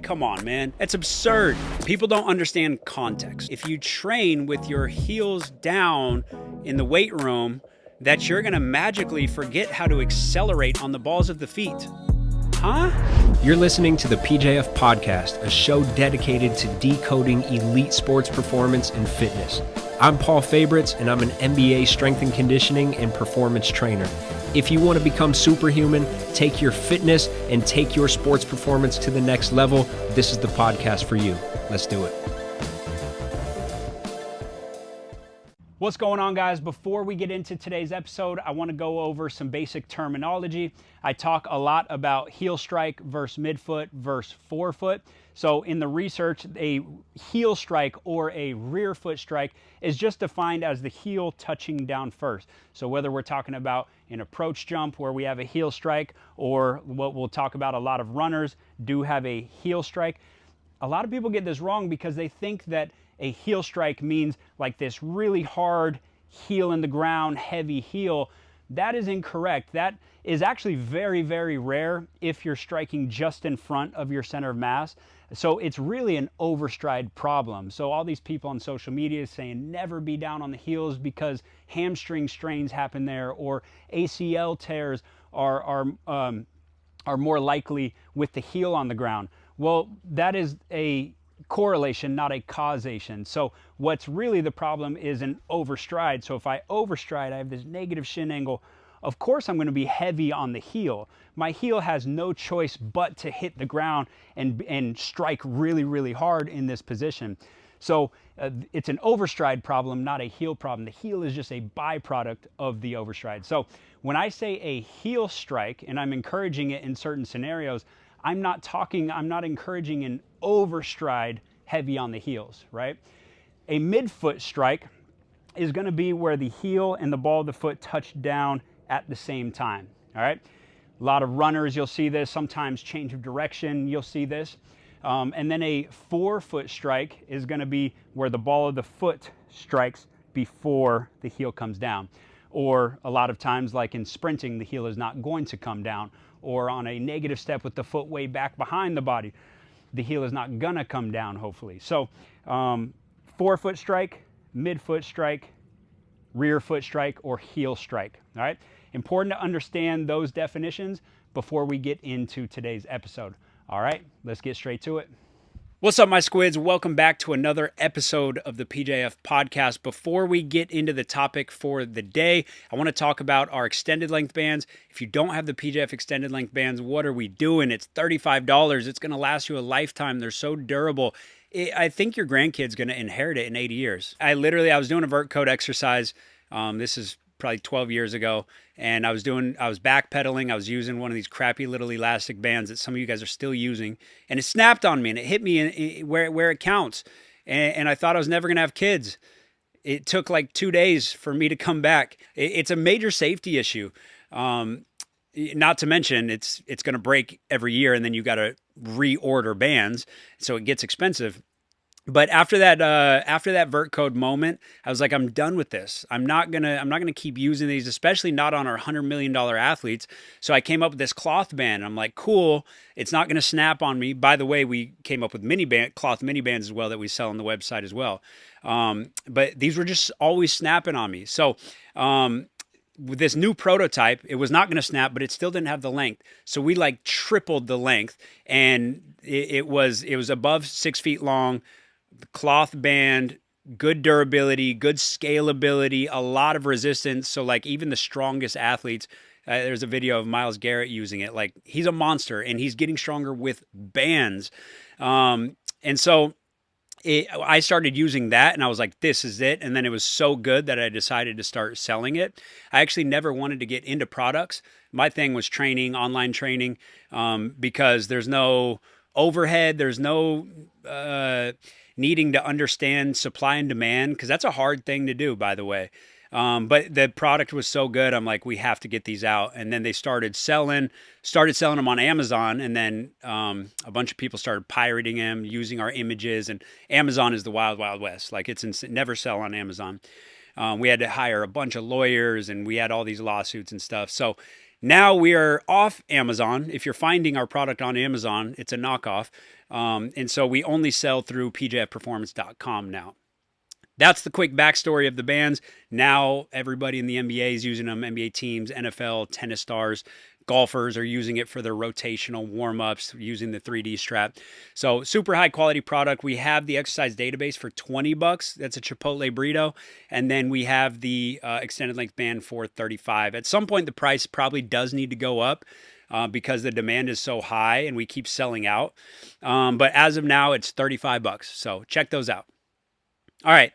Come on, man. It's absurd. People don't understand context. If you train with your heels down in the weight room, that you're gonna magically forget how to accelerate on the balls of the feet. Huh? You're listening to the PJF Podcast, a show dedicated to decoding elite sports performance and fitness. I'm Paul Favorites, and I'm an MBA strength and conditioning and performance trainer. If you want to become superhuman, take your fitness, and take your sports performance to the next level, this is the podcast for you. Let's do it. What's going on, guys? Before we get into today's episode, I want to go over some basic terminology. I talk a lot about heel strike versus midfoot versus forefoot. So in the research, a heel strike or a rear foot strike is just defined as the heel touching down first. So whether we're talking about an approach jump where we have a heel strike, or what we'll talk about, a lot of runners do have a heel strike. A lot of people get this wrong because they think that a heel strike means like this really hard heel in the ground, heavy heel. That is incorrect. That is actually very, very rare if you're striking just in front of your center of mass. So it's really an overstride problem. So all these people on social media saying never be down on the heels because hamstring strains happen there, or ACL tears are more likely with the heel on the ground. Well, that is a correlation, not a causation. So what's really the problem is an overstride. So if I overstride, I have this negative shin angle. Of course, I'm going to be heavy on the heel. My heel has no choice but to hit the ground and strike really, really hard in this position. So it's an overstride problem, not a heel problem. The heel is just a byproduct of the overstride. So when I say a heel strike, and I'm encouraging it in certain scenarios, I'm not encouraging an overstride heavy on the heels, right? A midfoot strike is going to be where the heel and the ball of the foot touch down at the same time, all right? A lot of runners, you'll see this. Sometimes change of direction, you'll see this. And then a forefoot strike is going to be where the ball of the foot strikes before the heel comes down. Or a lot of times, like in sprinting, the heel is not going to come down. Or on a negative step with the foot way back behind the body, the heel is not gonna come down, hopefully. So forefoot strike, midfoot strike, rear foot strike, or heel strike, all right? Important to understand those definitions before we get into today's episode. All right, let's get straight to it. What's up, my squids? Welcome back to another episode of the PJF Podcast. Before we get into the topic for the day, I want to talk about our extended length bands. If you don't have the PJF extended length bands, what are we doing? It's $35. It's going to last you a lifetime. They're so durable. I think your grandkid's going to inherit it in 80 years. I was doing a vert code exercise. This is probably 12 years ago. And I was backpedaling. I was using one of these crappy little elastic bands that some of you guys are still using. And it snapped on me and it hit me where it counts. And I thought I was never going to have kids. It took like 2 days for me to come back. It's a major safety issue. Not to mention it's going to break every year, and then you got to reorder bands. So it gets expensive. But after that vert code moment, I was like, I'm done with this. I'm not gonna keep using these, especially not on our $100 million athletes. So I came up with this cloth band. I'm like, cool. It's not gonna snap on me. By the way, we came up with cloth mini bands as well that we sell on the website as well. But these were just always snapping on me. So with this new prototype, it was not going to snap, but it still didn't have the length. So we like tripled the length, and it was above 6 feet long. The cloth band, good durability, good scalability, a lot of resistance. So like even the strongest athletes, there's a video of Myles Garrett using it. Like he's a monster and he's getting stronger with bands. And so I started using that and I was like, this is it. And then it was so good that I decided to start selling it. I actually never wanted to get into products. My thing was training, online training, because there's no overhead. There's no needing to understand supply and demand, because that's a hard thing to do, by the way. But the product was so good, I'm like, we have to get these out. And then they started selling them on Amazon, and then a bunch of people started pirating them, using our images. And Amazon is the wild, wild west. Like never sell on Amazon. We had to hire a bunch of lawyers, and we had all these lawsuits and stuff. So now we are off Amazon. If you're finding our product on Amazon, it's a knockoff. And so we only sell through PJFperformance.com now. That's the quick backstory of the bands. Now everybody in the NBA is using them. NBA teams, NFL, tennis stars, golfers are using it for their rotational warm-ups using the 3D strap. So super high quality product. We have the exercise database for $20. That's a Chipotle burrito. And then we have the extended length band for $35. At some point, the price probably does need to go up because the demand is so high and we keep selling out. But as of now, it's $35. So check those out. All right,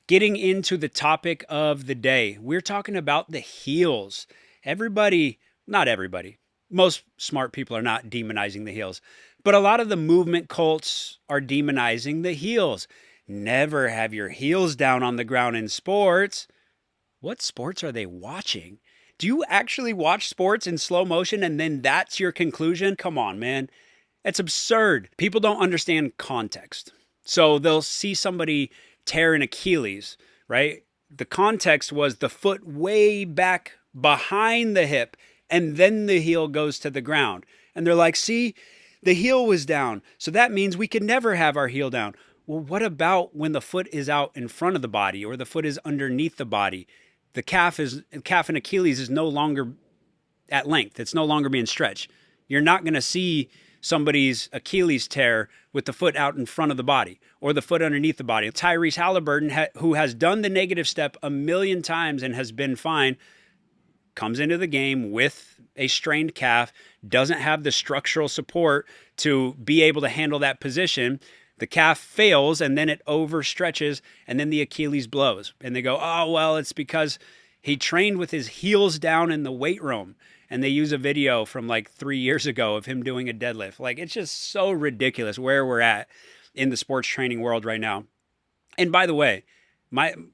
getting into the topic of the day, we're talking about the heels. Not everybody, most smart people are not demonizing the heels, but a lot of the movement cults are demonizing the heels. Never have your heels down on the ground in sports. What sports are they watching? Do you actually watch sports in slow motion and then that's your conclusion? Come on, man. That's absurd. People don't understand context. So they'll see somebody tear an Achilles, right? The context was the foot way back behind the hip and then the heel goes to the ground. And they're like, see, the heel was down. So that means we could never have our heel down. Well, what about when the foot is out in front of the body or the foot is underneath the body? The calf and Achilles is no longer at length. It's no longer being stretched. You're not going to see somebody's Achilles tear with the foot out in front of the body or the foot underneath the body. Tyrese Halliburton, who has done the negative step a million times and has been fine, comes into the game with a strained calf, doesn't have the structural support to be able to handle that position. The calf fails and then it overstretches and then the Achilles blows. And they go, oh, well, it's because he trained with his heels down in the weight room. And they use a video from like 3 years ago of him doing a deadlift. Like, it's just so ridiculous where we're at in the sports training world right now. And by the way,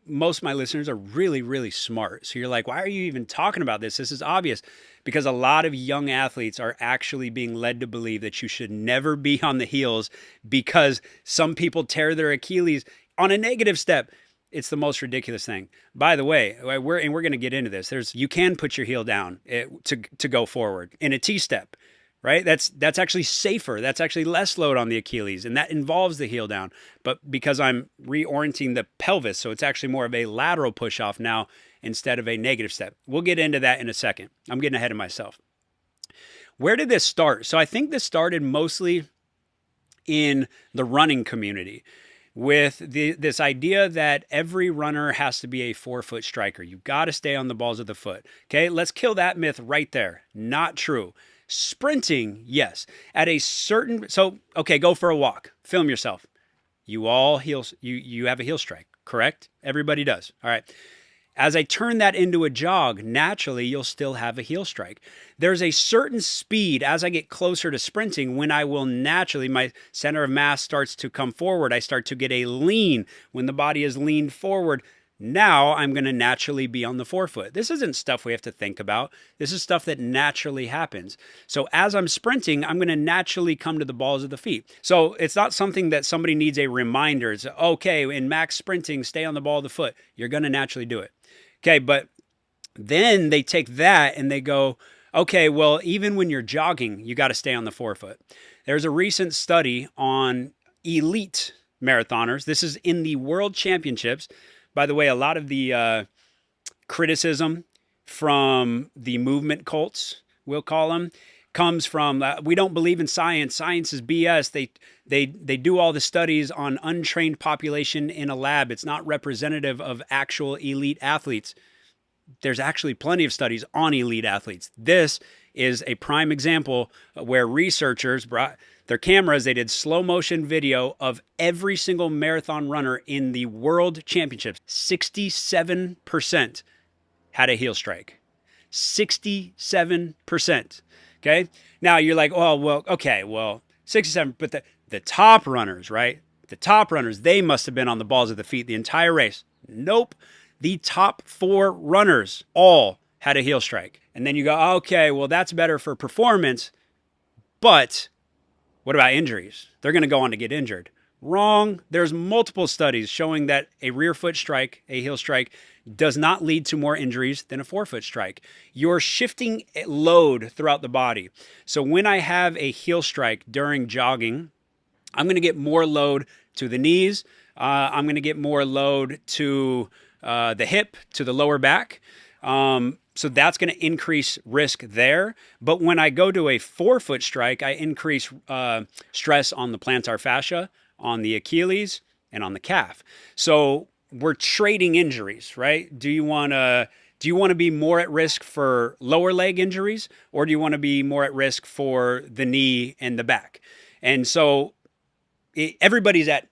most of my listeners are really, really smart. So you're like, why are you even talking about this? This is obvious. Because a lot of young athletes are actually being led to believe that you should never be on the heels because some people tear their Achilles on a negative step. It's the most ridiculous thing. By the way, we're going to get into this. You can put your heel down to go forward in a T-step, right? That's actually safer. That's actually less load on the Achilles, and that involves the heel down. But because I'm reorienting the pelvis, so it's actually more of a lateral push-off now instead of a negative step. We'll get into that in a second. I'm getting ahead of myself. Where did this start? So I think this started mostly in the running community, with this idea that every runner has to be a 4-foot striker. You've got to stay on the balls of the foot. Okay, let's kill that myth right there. Not true. Sprinting, yes. Okay, go for a walk. Film yourself. You all you have a heel strike, correct? Everybody does. All right. As I turn that into a jog, naturally, you'll still have a heel strike. There's a certain speed as I get closer to sprinting when I will naturally, my center of mass starts to come forward. I start to get a lean. When the body is leaned forward, now I'm going to naturally be on the forefoot. This isn't stuff we have to think about. This is stuff that naturally happens. So as I'm sprinting, I'm going to naturally come to the balls of the feet. So it's not something that somebody needs a reminder. It's okay, in max sprinting, stay on the ball of the foot. You're going to naturally do it. Okay, but then they take that and they go, okay, well, even when you're jogging, you got to stay on the forefoot. There's a recent study on elite marathoners. This is in the World Championships. By the way, a lot of the criticism from the movement cults, we'll call them, comes from, we don't believe in science. Science is BS. They do all the studies on untrained population in a lab. It's not representative of actual elite athletes. There's actually plenty of studies on elite athletes. This is a prime example where researchers brought their cameras. They did slow motion video of every single marathon runner in the world championships. 67% had a heel strike. 67%. Okay. Now you're like, oh, well, okay, well, 67, but the top runners, right? The top runners, they must have been on the balls of the feet the entire race. Nope. The top 4 runners all had a heel strike. And then you go, okay, well, that's better for performance, but what about injuries? They're going to go on to get injured. Wrong. There's multiple studies showing that a rear foot strike, a heel strike, does not lead to more injuries than a 4-foot strike. You're shifting load throughout the body. So when I have a heel strike during jogging, I'm going to get more load to the knees. I'm going to get more load to the hip, to the lower back. So that's going to increase risk there. But when I go to a forefoot strike, I increase stress on the plantar fascia, on the Achilles, and on the calf. So we're trading injuries, right? Do you want to be more at risk for lower leg injuries, or do you want to be more at risk for the knee and the back? And so everybody's at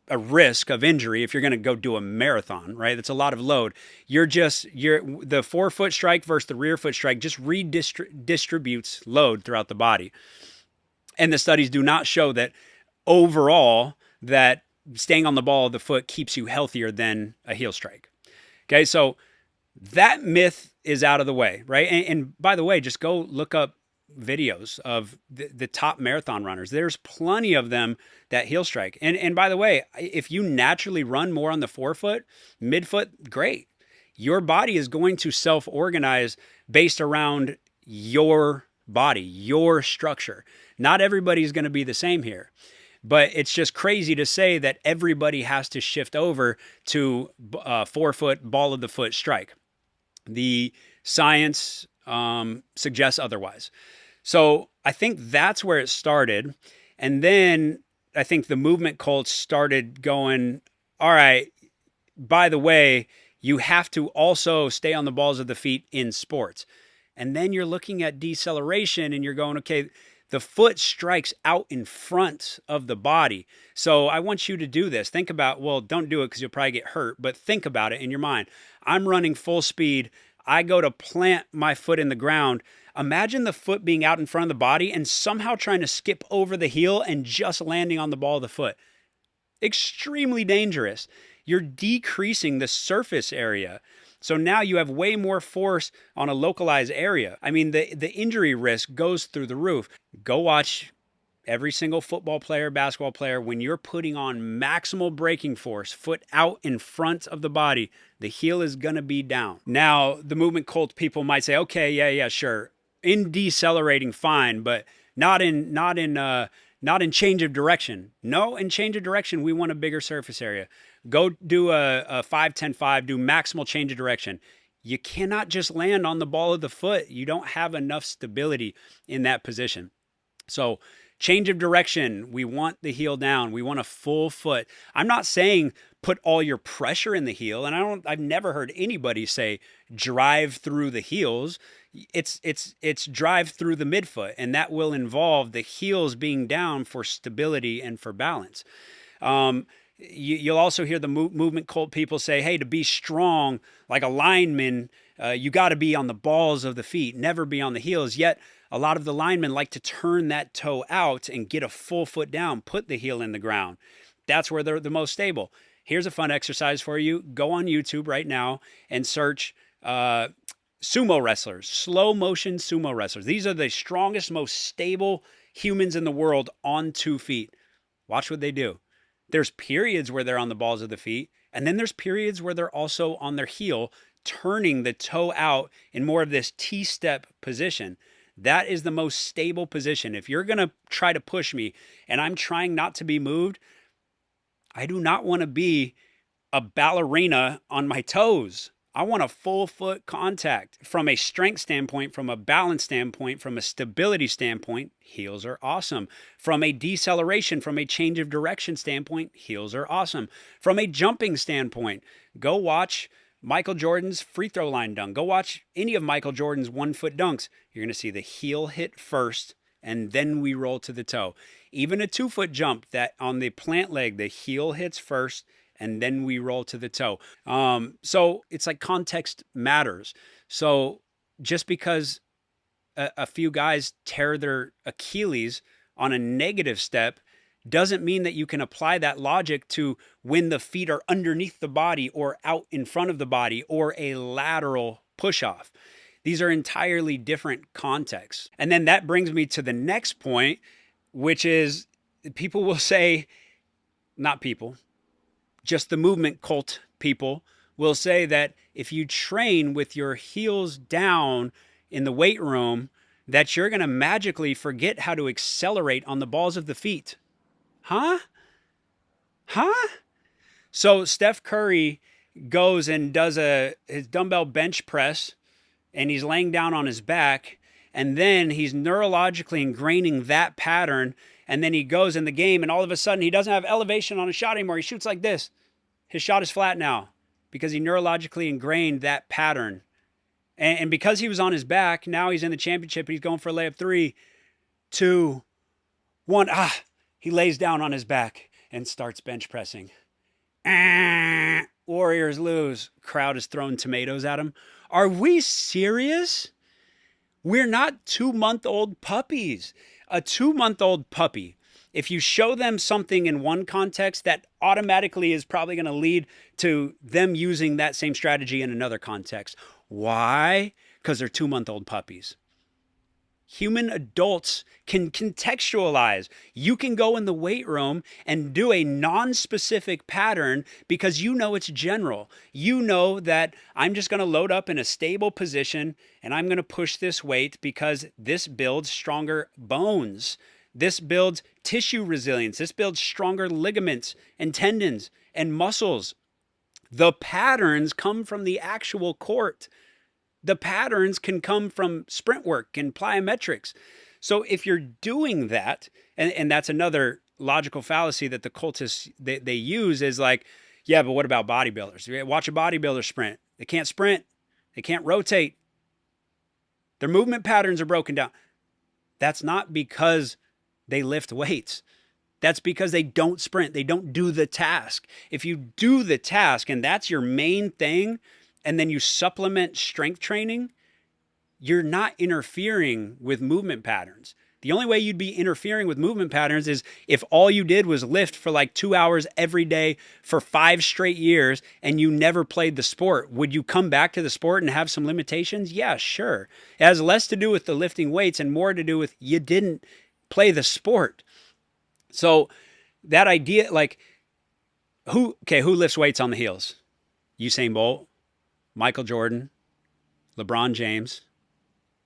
a risk of injury if you're going to go do a marathon, right? That's a lot of load. You're the forefoot strike versus the rear foot strike just redistributes load throughout the body. And the studies do not show that overall that staying on the ball of the foot keeps you healthier than a heel strike. Okay, so that myth is out of the way, right? And by the way, just go look up videos of the top marathon runners. There's plenty of them that heel strike. And by the way, if you naturally run more on the forefoot, midfoot, great. Your body is going to self-organize based around your body, your structure. Not everybody's going to be the same here. But it's just crazy to say that everybody has to shift over to forefoot, ball of the foot strike. The science suggests otherwise. So I think that's where it started. And then I think the movement cult started going, all right, by the way, you have to also stay on the balls of the feet in sports. And then you're looking at deceleration and you're going, okay, the foot strikes out in front of the body. So I want you to do this. Think about, well, don't do it because you'll probably get hurt, but think about it in your mind. I'm running full speed. I go to plant my foot in the ground. Imagine the foot being out in front of the body and somehow trying to skip over the heel and just landing on the ball of the foot. Extremely dangerous. You're decreasing the surface area. So now you have way more force on a localized area. I mean, the injury risk goes through the roof. Go watch every single football player, basketball player. When you're putting on maximal braking force, foot out in front of the body, the heel is going to be down. Now, the movement cult people might say, okay, yeah, sure. In decelerating, fine, but not in change of direction. No, in change of direction, we want a bigger surface area. Go do a 5-10-5, do maximal change of direction. You cannot just land on the ball of the foot. You don't have enough stability in that position. So change of direction, we want the heel down. We want a full foot. I'm not saying put all your pressure in the heel, and I've never heard anybody say drive through the heels. It's drive through the midfoot, and that will involve the heels being down for stability and for balance. You'll also hear the movement cult people say, hey, to be strong like a lineman, you got to be on the balls of the feet, never be on the heels. Yet a lot of the linemen like to turn that toe out and get a full foot down, put the heel in the ground. That's where they're the most stable. Here's a fun exercise for you. Go on YouTube right now and search sumo wrestlers, slow motion sumo wrestlers. These are the strongest, most stable humans in the world on 2 feet. Watch what they do. There's periods where they're on the balls of the feet, and then there's periods where they're also on their heel, turning the toe out in more of this T-step position. That is the most stable position. If you're going to try to push me and I'm trying not to be moved, I do not want to be a ballerina on my toes. I want a full foot contact. From a strength standpoint, from a balance standpoint, from a stability standpoint, heels are awesome. From a deceleration, from a change of direction standpoint, heels are awesome. From a jumping standpoint, go watch Michael Jordan's free throw line dunk. Go watch any of Michael Jordan's 1 foot dunks. You're going to see the heel hit first, and then we roll to the toe. Even a 2 foot jump that on the plant leg, the heel hits first, and then we roll to the toe. So it's like context matters. So just because a few guys tear their Achilles on a negative step doesn't mean that you can apply that logic to when the feet are underneath the body or out in front of the body or a lateral push-off. These are entirely different contexts. And then that brings me to the next point, which is people will say, not people, just the movement cult people will say that if you train with your heels down in the weight room, that you're going to magically forget how to accelerate on the balls of the feet. Huh? Huh? So Steph Curry goes and does his dumbbell bench press, and he's laying down on his back, and then he's neurologically ingraining that pattern, and then he goes in the game, and all of a sudden he doesn't have elevation on his shot anymore. He shoots like this. His shot is flat now because he neurologically ingrained that pattern. And because he was on his back, now he's in the championship. He's going for a layup. 3, 2, 1. He lays down on his back and starts bench pressing. Warriors lose. Crowd is throwing tomatoes at him. Are we serious? We're not 2-month-old puppies. A 2-month-old puppy, if you show them something in one context, that automatically is probably going to lead to them using that same strategy in another context. Why? Because they're 2-month-old puppies. Human adults can contextualize. You can go in the weight room and do a non-specific pattern because you know it's general. You know that I'm just going to load up in a stable position and I'm going to push this weight because this builds stronger bones. This builds tissue resilience. This builds stronger ligaments and tendons and muscles. The patterns come from the actual court. The patterns can come from sprint work and plyometrics. So if you're doing that, and that's another logical fallacy that the cultists, they use is like, yeah, but what about bodybuilders? Watch a bodybuilder sprint. They can't sprint. They can't rotate. Their movement patterns are broken down. That's not because they lift weights. That's because they don't sprint. They don't do the task. If you do the task and that's your main thing, and then you supplement strength training, you're not interfering with movement patterns. The only way you'd be interfering with movement patterns is if all you did was lift for like 2 hours every day for 5 straight years and you never played the sport. Would you come back to the sport and have some limitations? Yeah, sure. It has less to do with the lifting weights and more to do with you didn't play the sport. So that idea, like, who lifts weights on the heels? Usain Bolt, Michael Jordan, LeBron James,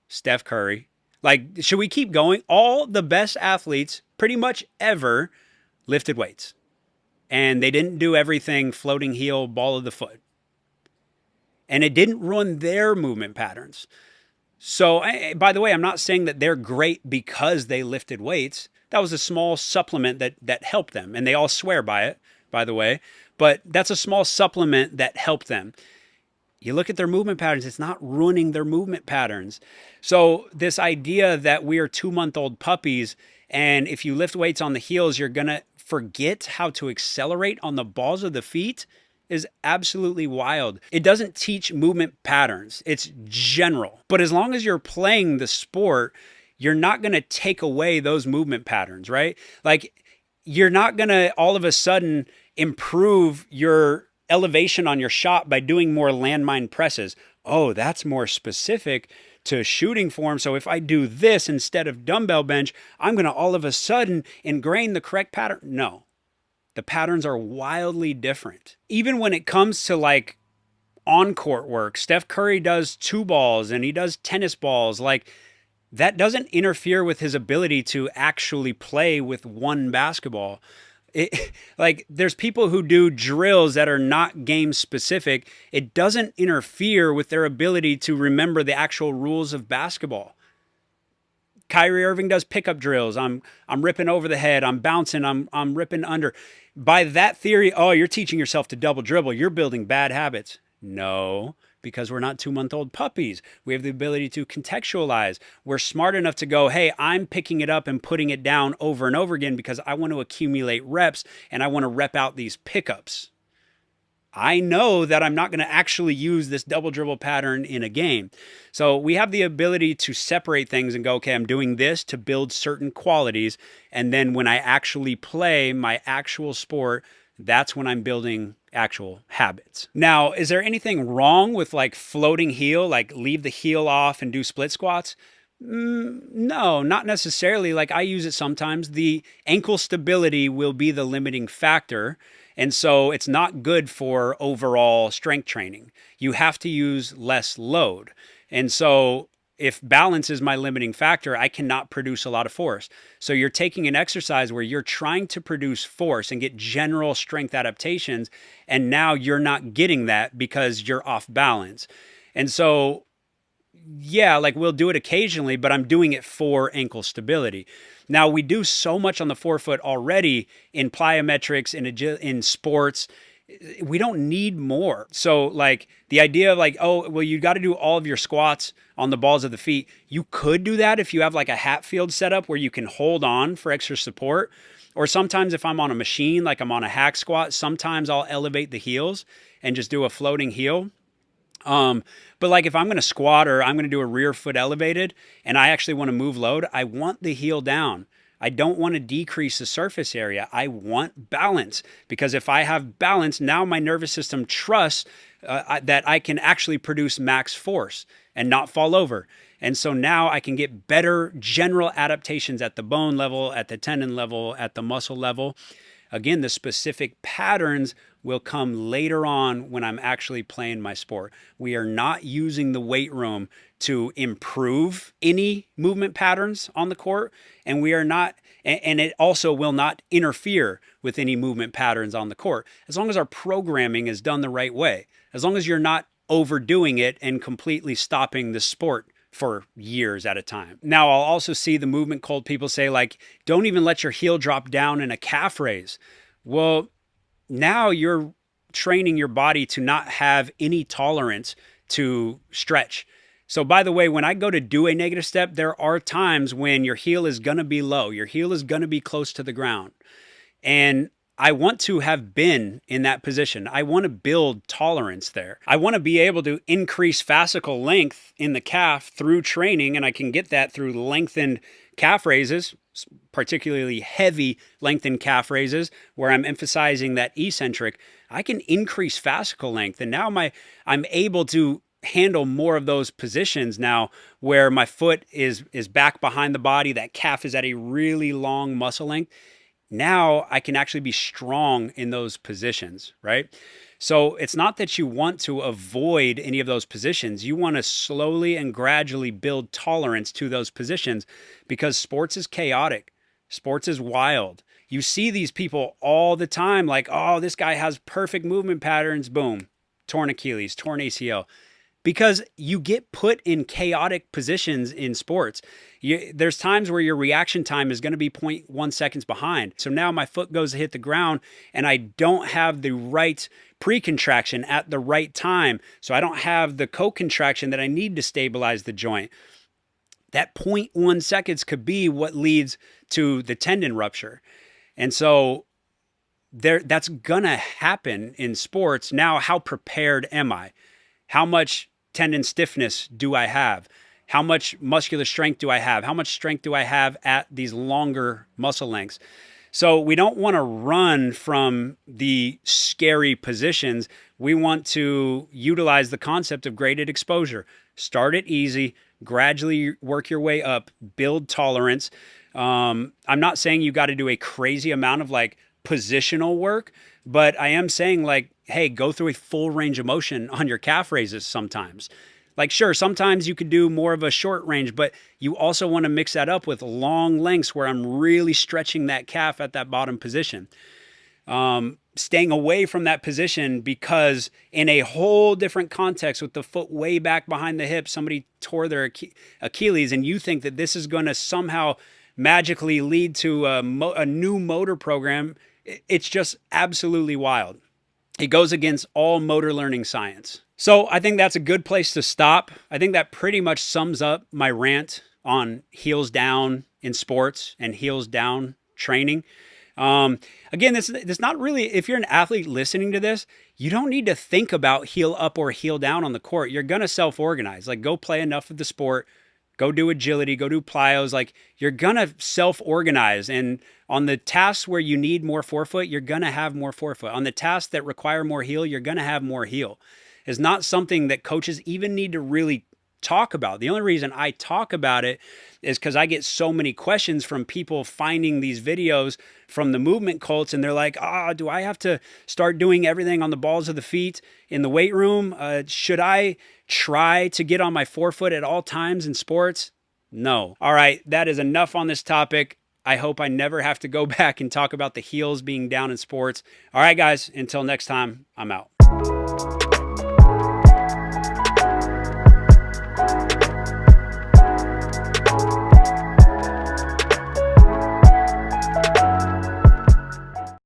Steph Curry. Like, should we keep going? All the best athletes pretty much ever lifted weights. And they didn't do everything floating heel, ball of the foot. And it didn't ruin their movement patterns. So, by the way, I'm not saying that they're great because they lifted weights. That was a small supplement that helped them. And they all swear by it, by the way. But that's a small supplement that helped them. You look at their movement patterns, it's not ruining their movement patterns. So this idea that we are 2-month-old puppies, and if you lift weights on the heels, you're going to forget how to accelerate on the balls of the feet is absolutely wild. It doesn't teach movement patterns. It's general. But as long as you're playing the sport, you're not going to take away those movement patterns, right? Like, you're not going to all of a sudden improve your elevation on your shot by doing more landmine presses. Oh, that's more specific to shooting form. So if I do this instead of dumbbell bench, I'm going to all of a sudden ingrain the correct pattern. No, the patterns are wildly different. Even when it comes to like on-court work, Steph Curry does 2 balls and he does tennis balls. Like, that doesn't interfere with his ability to actually play with one basketball. Like, there's people who do drills that are not game specific. It doesn't interfere with their ability to remember the actual rules of basketball. Kyrie Irving does pickup drills. I'm ripping over the head. I'm bouncing. I'm ripping under. By that theory, oh, you're teaching yourself to double dribble. You're building bad habits. No, because we're not 2-month-old puppies. We have the ability to contextualize. We're smart enough to go, hey, I'm picking it up and putting it down over and over again because I want to accumulate reps and I want to rep out these pickups. I know that I'm not going to actually use this double dribble pattern in a game. So we have the ability to separate things and go, okay, I'm doing this to build certain qualities. And then when I actually play my actual sport, that's when I'm building actual habits. Now, is there anything wrong with like floating heel, like leave the heel off and do split squats? No, not necessarily. Like, I use it sometimes. The ankle stability will be the limiting factor. And so it's not good for overall strength training. You have to use less load. And so if balance is my limiting factor, I cannot produce a lot of force. So you're taking an exercise where you're trying to produce force and get general strength adaptations, and now you're not getting that because you're off balance. And so, yeah, like we'll do it occasionally, but I'm doing it for ankle stability. Now, we do so much on the forefoot already in plyometrics, in sports. We don't need more. So like the idea of like, oh, well, you got to do all of your squats on the balls of the feet. You could do that if you have like a Hatfield setup where you can hold on for extra support. Or sometimes if I'm on a machine, like I'm on a hack squat, sometimes I'll elevate the heels and just do a floating heel. But like if I'm going to squat or I'm going to do a rear foot elevated and I actually want to move load, I want the heel down. I don't want to decrease the surface area. I want balance, because if I have balance, now my nervous system trusts that I can actually produce max force and not fall over. And so now I can get better general adaptations at the bone level, at the tendon level, at the muscle level. Again, the specific patterns will come later on when I'm actually playing my sport. We are not using the weight room to improve any movement patterns on the court, and we are not, and it also will not interfere with any movement patterns on the court, as long as our programming is done the right way, as long as you're not overdoing it and completely stopping the sport for years at a time. Now, I'll also see the movement cult people say like, don't even let your heel drop down in a calf raise. Well, now you're training your body to not have any tolerance to stretch. So by the way, when I go to do a negative step, there are times when your heel is going to be low. Your heel is going to be close to the ground. And I want to have been in that position. I want to build tolerance there. I want to be able to increase fascicle length in the calf through training, and I can get that through lengthened calf raises, particularly heavy lengthened calf raises, where I'm emphasizing that eccentric. I can increase fascicle length, and now I'm able to handle more of those positions now where my foot is back behind the body, that calf is at a really long muscle length. Now I can actually be strong in those positions, right? So it's not that you want to avoid any of those positions. You want to slowly and gradually build tolerance to those positions, because sports is chaotic. Sports is wild. You see these people all the time like, oh, this guy has perfect movement patterns. Boom, torn Achilles, torn ACL. Because you get put in chaotic positions in sports. There's times where your reaction time is going to be 0.1 seconds behind. So now my foot goes to hit the ground and I don't have the right pre-contraction at the right time. So I don't have the co-contraction that I need to stabilize the joint. That 0.1 seconds could be what leads to the tendon rupture. And so that's going to happen in sports. Now, how prepared am I? How much tendon stiffness do I have? How much muscular strength do I have? How much strength do I have at these longer muscle lengths? So we don't want to run from the scary positions. We want to utilize the concept of graded exposure. Start it easy, gradually work your way up, build tolerance. I'm not saying you got to do a crazy amount of like positional work, but I am saying like, hey, go through a full range of motion on your calf raises sometimes. Like, sure, sometimes you could do more of a short range, but you also want to mix that up with long lengths where I'm really stretching that calf at that bottom position. Staying away from that position because in a whole different context with the foot way back behind the hip, somebody tore their Achilles, and you think that this is going to somehow magically lead to a new motor program. It's just absolutely wild. It goes against all motor learning science. So I think that's a good place to stop. I think that pretty much sums up my rant on heels down in sports and heels down training. Again, this not really, if you're an athlete listening to this, you don't need to think about heel up or heel down on the court. You're going to self-organize. Like, go play enough of the sport. Go do agility, go do plyos. Like, you're going to self-organize. And on the tasks where you need more forefoot, you're going to have more forefoot. On the tasks that require more heel, you're going to have more heel. It's not something that coaches even need to really talk about. The only reason I talk about it is because I get so many questions from people finding these videos from the movement cults, and they're like, do I have to start doing everything on the balls of the feet in the weight room? Should I try to get on my forefoot at all times in sports? No. All right, that is enough on this topic. I hope I never have to go back and talk about the heels being down in sports. All right, guys, until next time, I'm out.